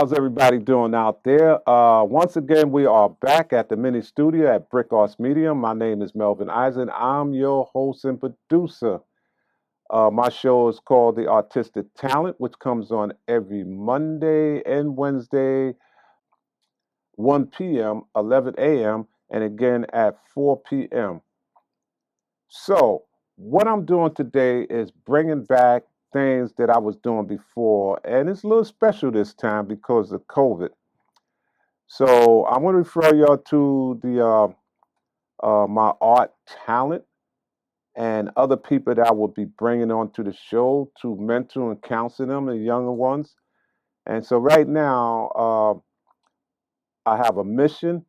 How's everybody doing out there? Once again, we are back at the mini studio at Brick Arts Medium. My name is Melvin Eisen. I'm your host and producer. My show is called The Artistic Talent, which comes on every Monday and Wednesday, 1 p.m., 11 a.m., and again at 4 p.m. So, what I'm doing today is bringing back things that I was doing before, and it's a little special this time because of COVID. So I'm going to refer y'all to the my art talent and other people that I will be bringing onto the show to mentor and counsel them, the younger ones. And so right now, I have a mission,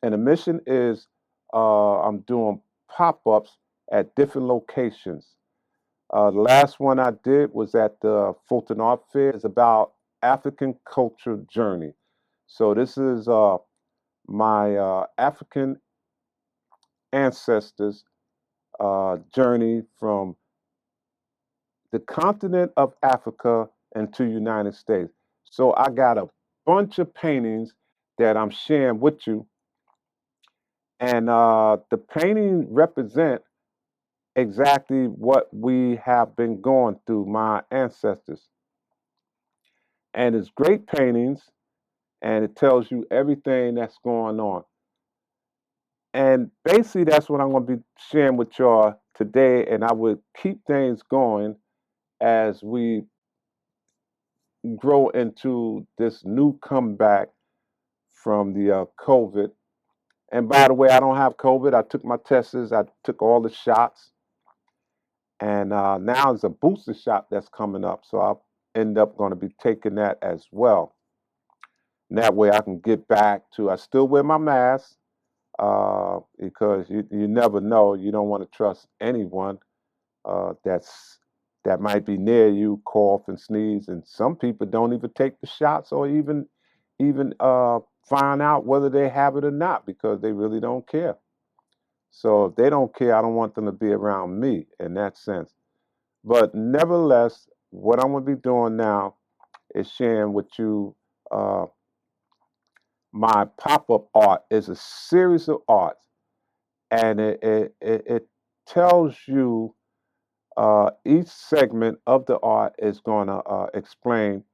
and the mission is I'm doing pop-ups at different locations. The last one I did was at the Fulton Art Fair. It's about African culture journey. So this is my African ancestors' journey from the continent of Africa into United States. So I got a bunch of paintings that I'm sharing with you, and the painting represent exactly what we have been going through, my ancestors. And it's great paintings, and it tells you everything that's going on. And basically, that's what I'm going to be sharing with y'all today. And I would keep things going as we grow into this new comeback from the COVID. And by the way, I don't have COVID. I took my tests, I took all the shots. And now there's a booster shot that's coming up. So I'll end up going to be taking that as well. And that way I can get back to, I still wear my mask because you never know. You don't want to trust anyone that might be near you, cough and sneeze, and some people don't even take the shots or even find out whether they have it or not because they really don't care. So if they don't care, I don't want them to be around me in that sense. But nevertheless, what I'm going to be doing now is sharing with you my pop-up art is a series of arts, and it tells you each segment of the art is going to explain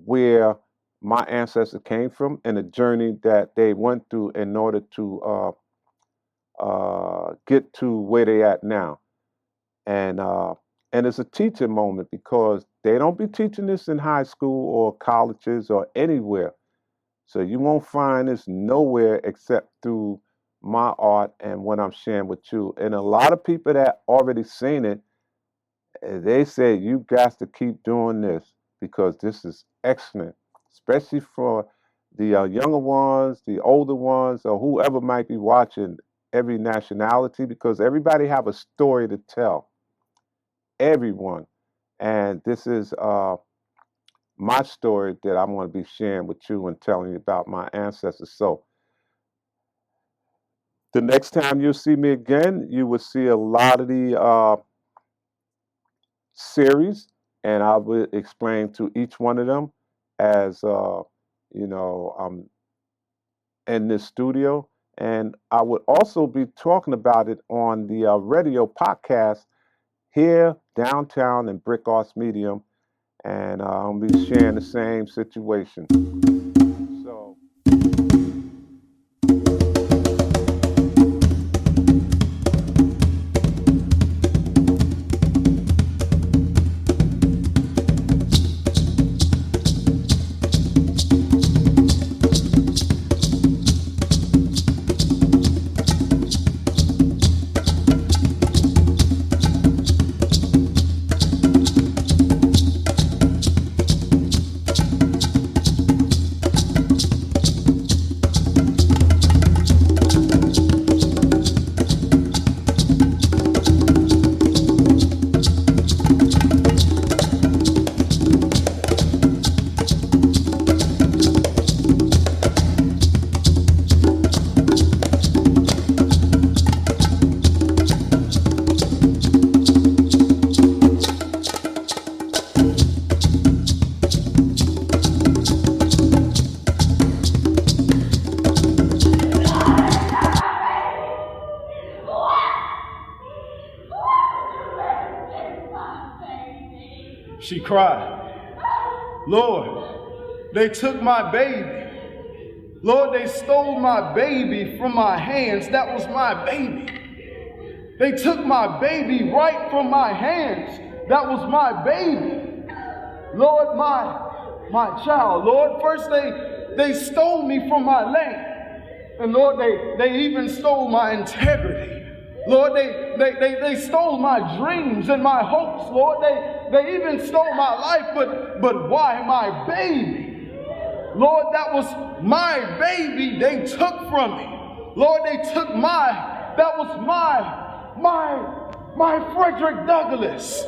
where my ancestors came from and the journey that they went through in order to get to where they at now. And it's a teaching moment because they don't be teaching this in high school or colleges or anywhere. So you won't find this nowhere except through my art and what I'm sharing with you. And a lot of people that already seen it, they say you got to keep doing this because this is excellent, especially for the younger ones, the older ones, or whoever might be watching. Every nationality, because everybody have a story to tell. Everyone, and this is my story that I'm going to be sharing with you and telling you about my ancestors. So the next time you see me again, you will see a lot of the series, and I will explain to each one of them as I'm in this studio, and I would also be talking about it on the radio podcast here downtown in Brick Arts Medium, and I'll be sharing the same situation. So. cry. Lord, they took my baby. Lord, they stole my baby from my hands. That was my baby. They took my baby right from my hands. That was my baby. Lord, my child. Lord, first they stole me from my land. And Lord, they even stole my integrity. Lord, they stole my dreams and my hopes. Lord, they even stole my life, but why my baby? Lord, that was my baby they took from me. Lord, they took that was my Frederick Douglass.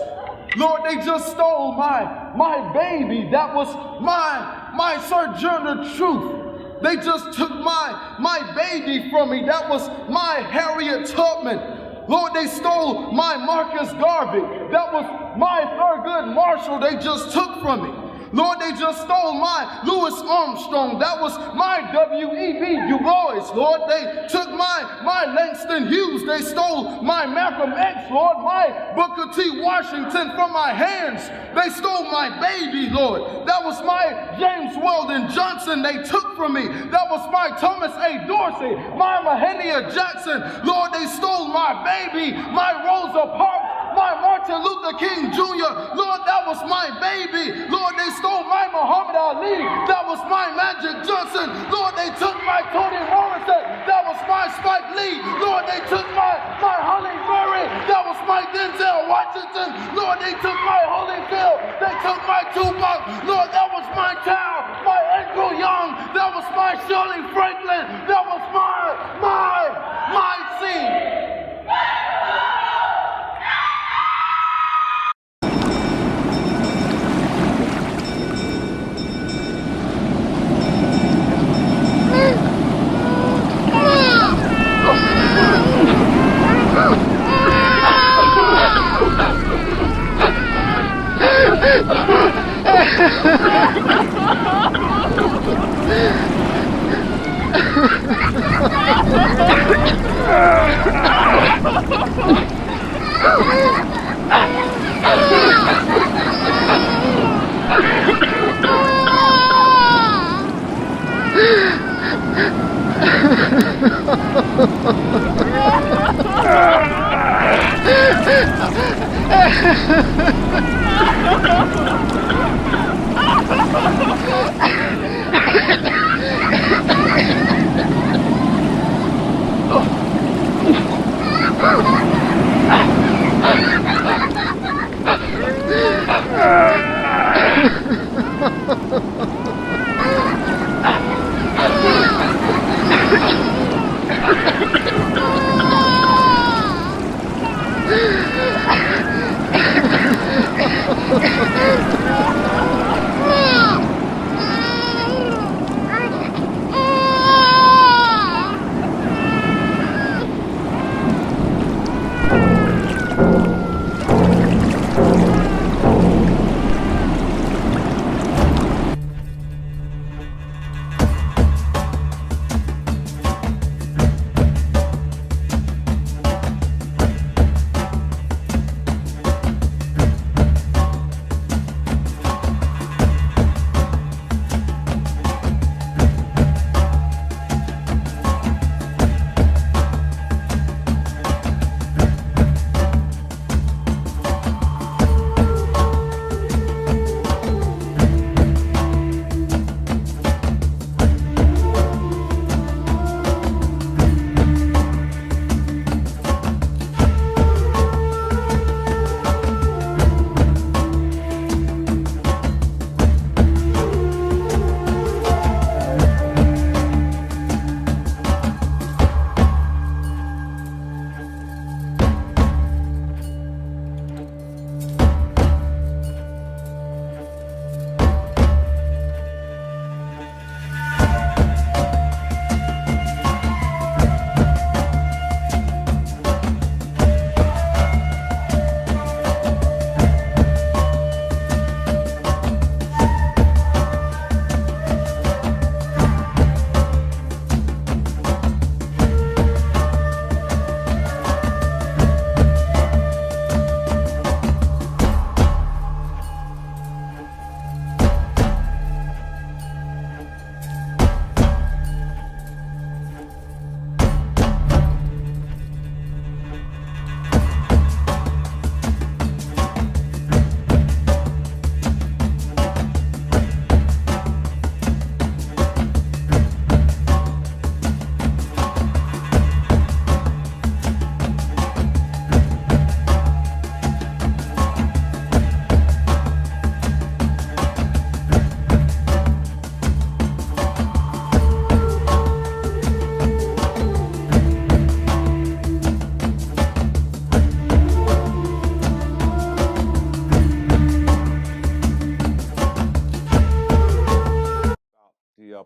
Lord, they just stole my baby. That was my Sojourner Truth. They just took my baby from me. That was my Harriet Tubman. Lord, they stole my Marcus Garvey. That was my Thurgood Marshall they just took from me. Lord, they just stole my Louis Armstrong. That was my W.E.B. Du Bois. Lord, they took my Langston Hughes. They stole my Malcolm X. Lord, my Booker T. Washington from my hands. They stole my baby, Lord. That was my James Weldon Johnson they took from me. That was my Thomas A. Dorsey, my Mahalia Jackson. Lord, they stole my baby, my Rosa Parks, my Martin Luther King Jr. Lord, that was my baby. Lord, they stole my Muhammad Ali. That was my Magic Johnson. Lord, they took my Toni Morrison. That was my Spike Lee. Lord, they took my Holly Berry. That was my Denzel Washington. Lord, they took my Holyfield. They took my Tupac. Lord, that was my child, my Andrew Young. That was my Shirley Franklin. That was my scene.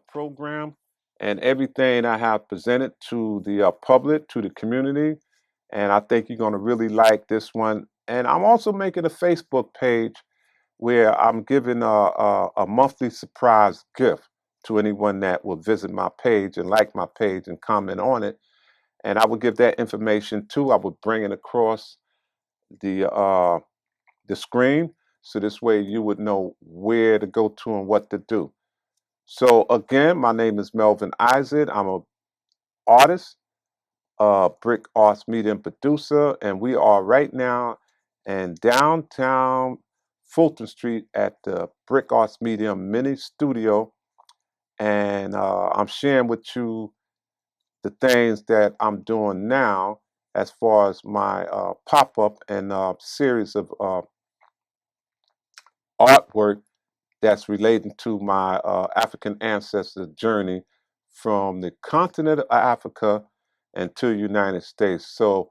program and everything I have presented to the public, to the community. And I think you're going to really like this one. And I'm also making a Facebook page where I'm giving a monthly surprise gift to anyone that will visit my page and like my page and comment on it. And I would give that information too. I would bring it across the uh, the screen, so this way you would know where to go to and what to do. So again, my name is Melvin Isaac. I'm a artist, brick arts medium producer, and we are right now in downtown Fulton Street at the Brick Arts Medium Mini Studio, and I'm sharing with you the things that I'm doing now as far as my pop up and series of artwork that's relating to my African ancestor journey from the continent of Africa and to the United States. So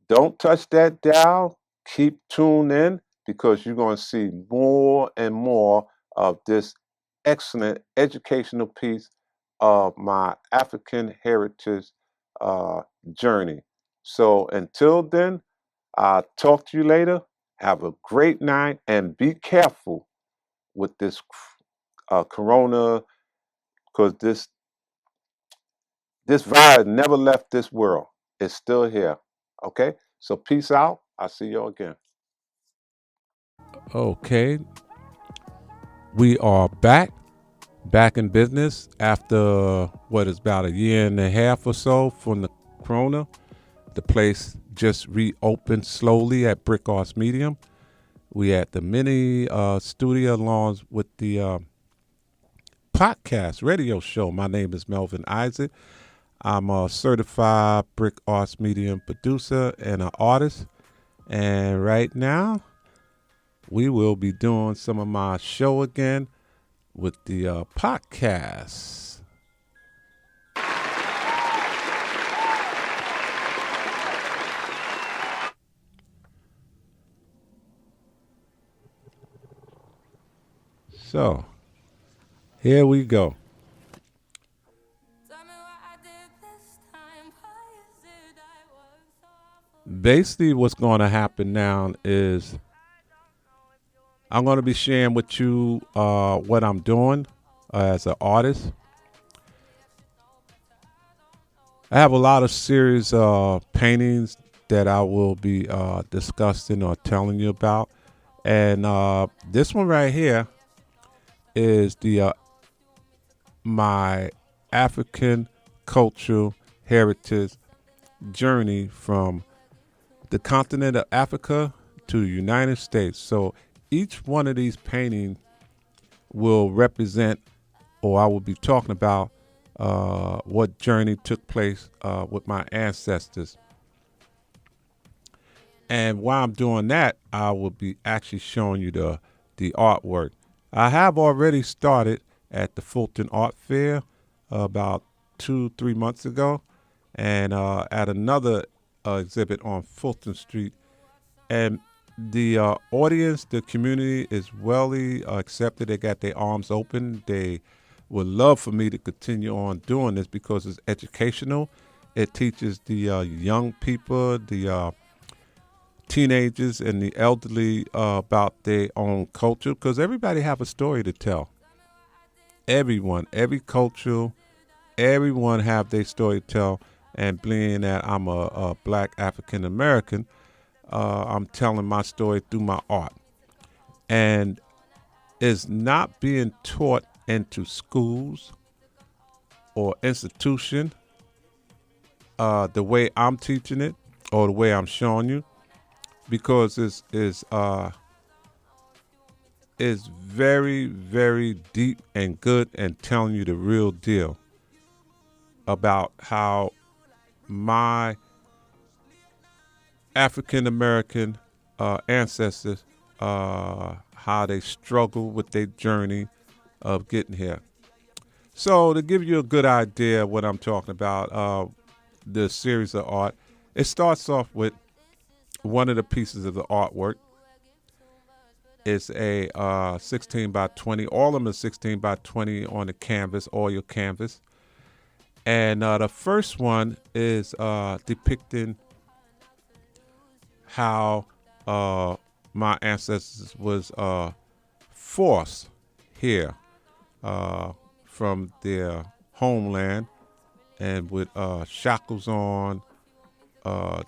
don't touch that dial. Keep tuned in because you're going to see more and more of this excellent educational piece of my African heritage uh, journey. So until then, I'll talk to you later. Have a great night and be careful with this corona because this virus never left this world. It's still here. Okay, so peace out. I'll see you again. Okay, we are back in business after what is about a year and a half or so from the corona. The place just reopened slowly at Brick Arts Medium. We at the mini studio along with the podcast radio show. My name is Melvin Isaac. I'm a certified brick arts medium producer and an artist. And right now, we will be doing some of my show again with the podcast. So, here we go. Basically, what's going to happen now is I'm going to be sharing with you what I'm doing as an artist. I have a lot of serious paintings that I will be discussing or telling you about. And this one right here is the my African cultural heritage journey from the continent of Africa to the United States. So each one of these paintings will represent, or I will be talking about, what journey took place with my ancestors. And while I'm doing that, I will be actually showing you the artwork. I have already started at the Fulton Art Fair about 2-3 months ago, and at another exhibit on Fulton Street. And the audience, the community is well accepted. They got their arms open. They would love for me to continue on doing this because it's educational. It teaches the young people, the teenagers and the elderly about their own culture, because everybody have a story to tell. Everyone, every culture, everyone have their story to tell. And being that I'm a black African American, I'm telling my story through my art. And it's not being taught into schools or institution the way I'm teaching it or the way I'm showing you, because it's very, very deep and good and telling you the real deal about how my African American ancestors, how they struggle with their journey of getting here. So to give you a good idea of what I'm talking about, the series of art, it starts off with one of the pieces of the artwork It's a 16 by 20. All of them are 16 by 20 on the canvas, oil canvas. And the first one is depicting how my ancestors was forced here from their homeland, and with shackles on,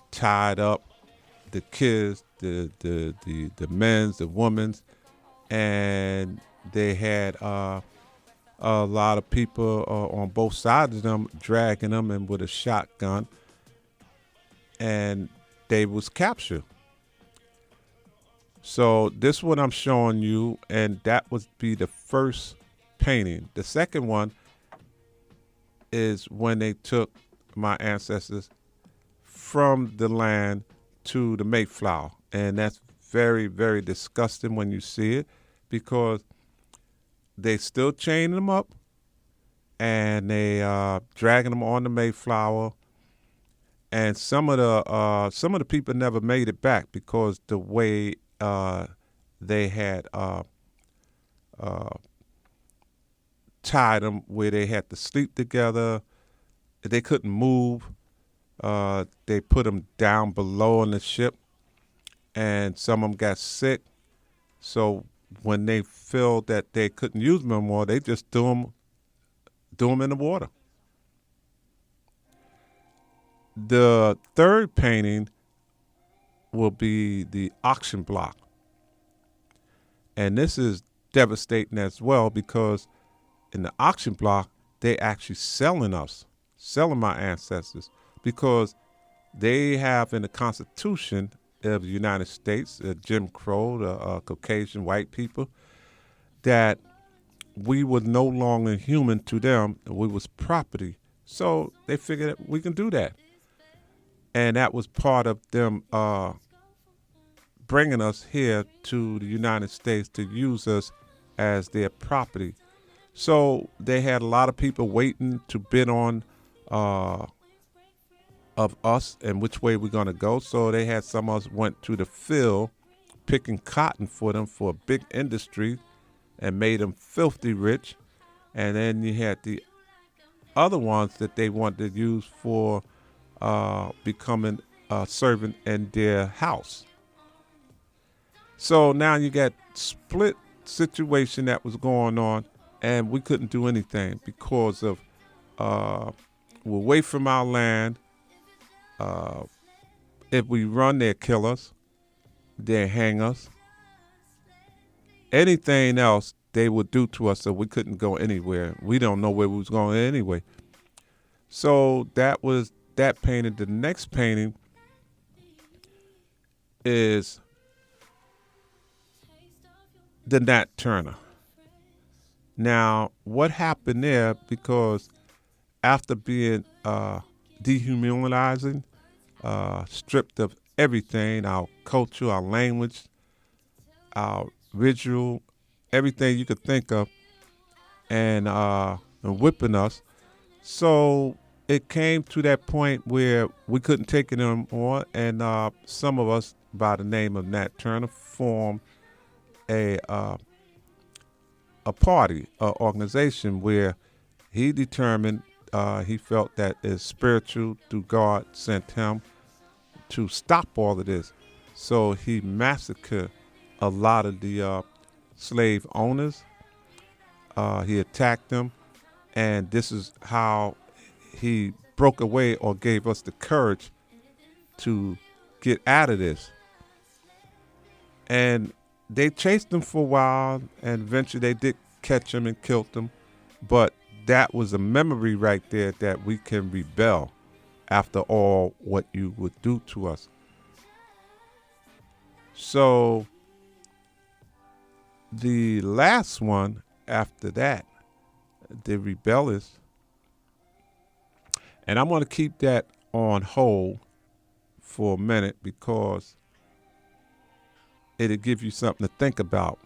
tied up, the kids, the men's, the women's, and they had a lot of people on both sides of them dragging them and with a shotgun, and they was captured. So this one I'm showing you, and that would be the first painting. The second one is when they took my ancestors from the land to the Mayflower, and that's very, very disgusting when you see it, because they still chaining them up and they dragging them on the Mayflower, and some of the people never made it back because the way they had tied them, where they had to sleep together, they couldn't move. They put them down below on the ship, and some of them got sick. So when they felt that they couldn't use them no more, they just threw them in the water. The third painting will be the auction block. And this is devastating as well, because in the auction block, they actually selling my ancestors, because they have in the Constitution of the United States, Jim Crow, the Caucasian white people, that we were no longer human to them, and we was property. So they figured that we can do that. And that was part of them bringing us here to the United States to use us as their property. So they had a lot of people waiting to bid on of us and which way we're going to go. So they had some of us went to the field picking cotton for them for a big industry and made them filthy rich. And then you had the other ones that they wanted to use for becoming a servant in their house. So now you got split situation that was going on, and we couldn't do anything because of we're away from our land. If we run, they'll kill us. They'll hang us. Anything else they would do to us, so we couldn't go anywhere. We don't know where we was going anyway. So that was that painting. The next painting is the Nat Turner. Now, what happened there, because after being dehumanizing, stripped of everything, our culture, our language, our ritual, everything you could think of, and whipping us. So it came to that point where we couldn't take it anymore, and some of us, by the name of Nat Turner, formed a party, an organization, where he determined, he felt that is spiritual through God sent him to stop all of this. So he massacred a lot of the slave owners. He attacked them, and this is how he broke away, or gave us the courage to get out of this. And they chased him for a while, and eventually they did catch him and killed him. But that was a memory right there, that we can rebel after all what you would do to us. So the last one after that, the rebellious, and I'm going to keep that on hold for a minute, because it'll give you something to think about,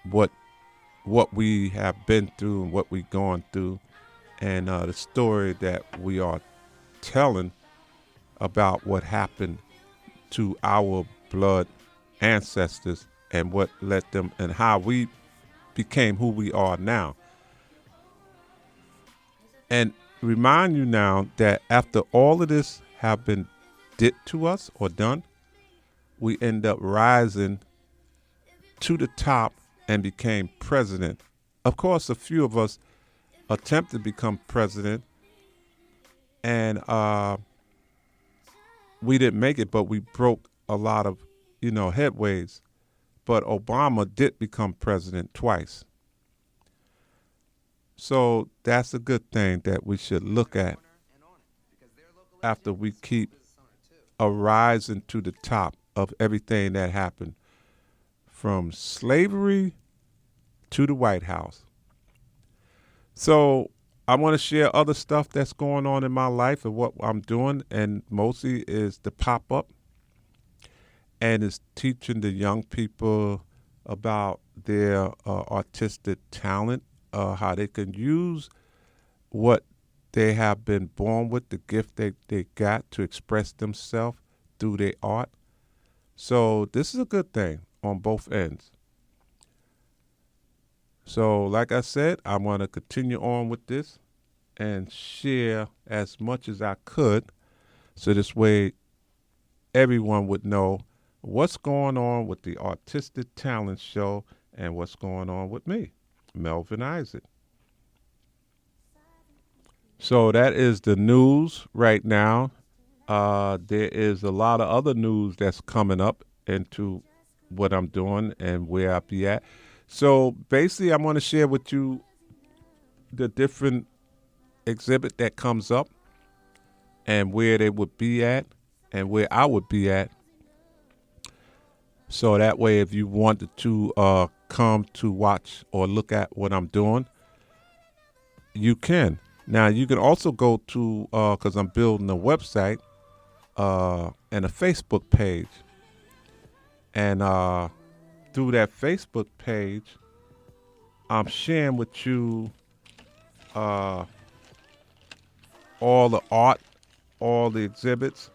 what we have been through and what we're going through, and the story that we are telling about what happened to our blood ancestors and what let them and how we became who we are now. And remind you now that after all of this have been did to us or done, we end up rising to the top and became president. Of course, a few of us attempted to become president, and we didn't make it, but we broke a lot of, headways. But Obama did become president twice. So that's a good thing that we should look at after we keep a rising to the top of everything that happened from slavery to the White House. So I want to share other stuff that's going on in my life and what I'm doing, and mostly is the pop-up, and it's teaching the young people about their artistic talent, how they can use what they have been born with, the gift they got to express themselves through their art. So this is a good thing on both ends. So like I said, I want to continue on with this and share as much as I could, so this way everyone would know what's going on with the Artistic Talent Show and what's going on with me, Melvin Isaac. So that is the news right now. There is a lot of other news that's coming up into what I'm doing and where I'll be at. So basically, I want to share with you the different exhibit that comes up and where they would be at and where I would be at. So that way, if you wanted to come to watch or look at what I'm doing, you can. Now, you can also go to, because I'm building a website and a Facebook page. And through that Facebook page, I'm sharing with you all the art, all the exhibits,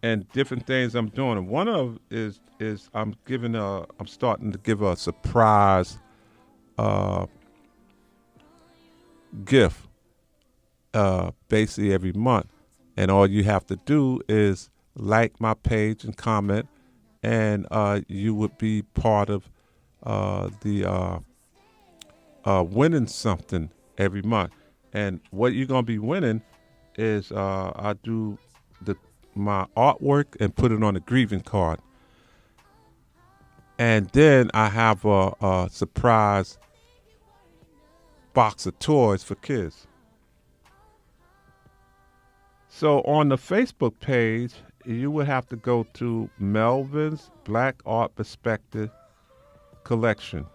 and different things I'm doing. And one of is I'm starting to give a surprise gift basically every month. And all you have to do is like my page and comment, and you would be part of the winning something every month. And what you're going to be winning is I do my artwork and put it on a greeting card. And then I have a surprise box of toys for kids. So on the Facebook page, you would have to go to Melvin's Black Art Perspective Collection.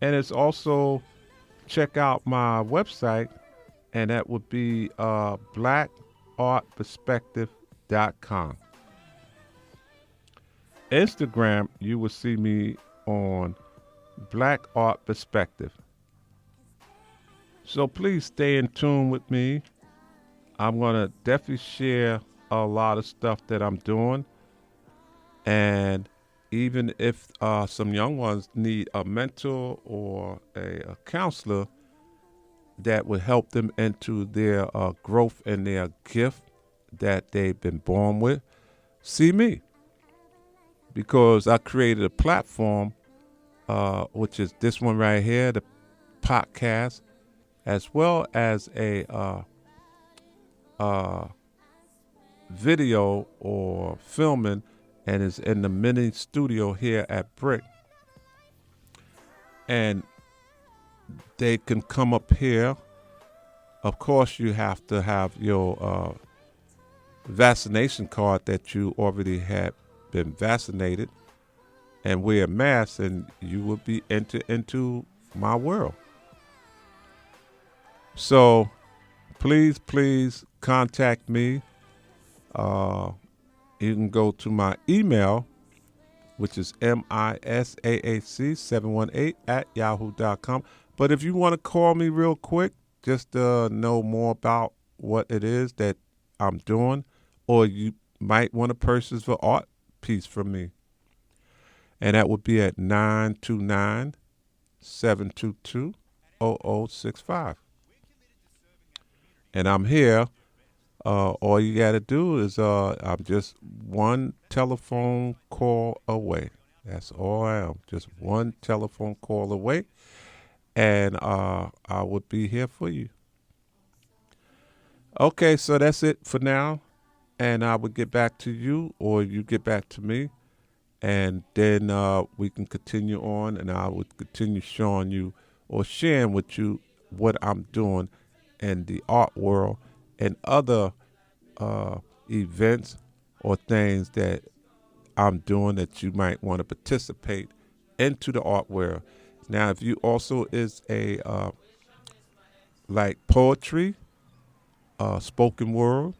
And it's also check out my website, and that would be blackartperspective.com. Instagram, you will see me on Black Art Perspective. So please stay in tune with me. I'm going to definitely share a lot of stuff that I'm doing. And even if some young ones need a mentor or a counselor that would help them into their growth and their gift that they've been born with, see me. Because I created a platform, which is this one right here, the podcast, as well as a video or filming, and is in the mini studio here at Brick. And they can come up here. Of course, you have to have your vaccination card that you already had been vaccinated, and wear a mask, and you will be entered into my world. So please contact me. You can go to my email, which is misaac718@yahoo.com. But if you want to call me real quick, just to know more about what it is that I'm doing, or you might want to purchase for art piece from me. And that would be at 929-722-0065. And I'm here. All you got to do is I'm just one telephone call away. That's all I am. Just one telephone call away. And I would be here for you. Okay, so that's it for now. And I would get back to you, or you get back to me. And then we can continue on, and I would continue showing you or sharing with you what I'm doing in the art world and other events or things that I'm doing that you might want to participate into the art world. Now, if you also is a like poetry, spoken word,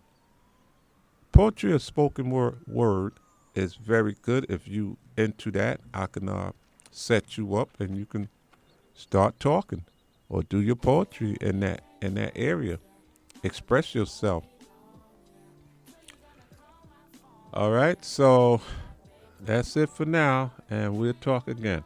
poetry or spoken word is very good. If you into that, I can set you up and you can start talking or do your poetry in that area. Express yourself. All right, so that's it for now, and we'll talk again.